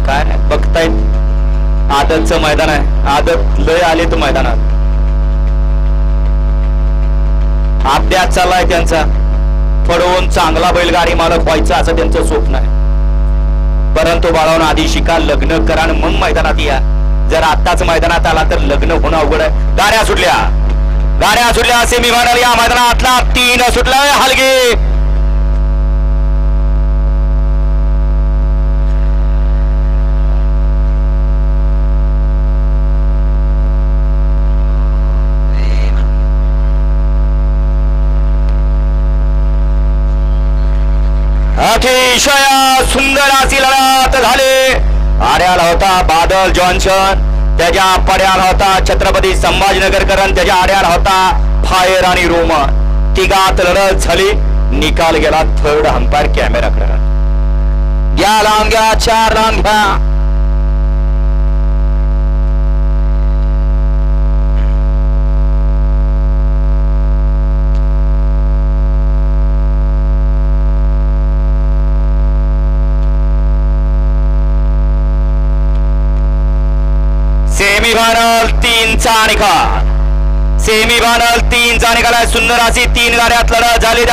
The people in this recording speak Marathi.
काय बघतायत आदतचं मैदान आहे. आदत लय आले तो मैदानात. अभ्यास चाललाय त्यांचा. पडवून चांगला बैलगाडी मालक व्हायचं असं त्यांचं स्वप्न आहे. परंतु बाळावून आधी शिका, लग्न करा आणि मग मैदानात या. जर आताच मैदानात आला तर लग्न होणं अवघड आहे. गाड्या सुटल्या सेमीफायनल या मैदानातला 3 सुटला हलगी. अतिशय सुंदर अशी लढत झाली. आड्याला होता बादल जॉन्सन, त्याच्या पड्याला होता छत्रपती संभाजीनगरकरण, त्याच्या आड्याला होता फायर आणि रोमन. तिघात लढत झाली. निकाल गेला थर्ड अंपायर कॅमेराकडे. घ्या लावून घ्या, 4 लावून घ्या. सेमीफायनल 3चा निकाल. सेमीफायनल 3चा निकाल आहे. सुंदर अशी 3 गाड्यात लढत झाली.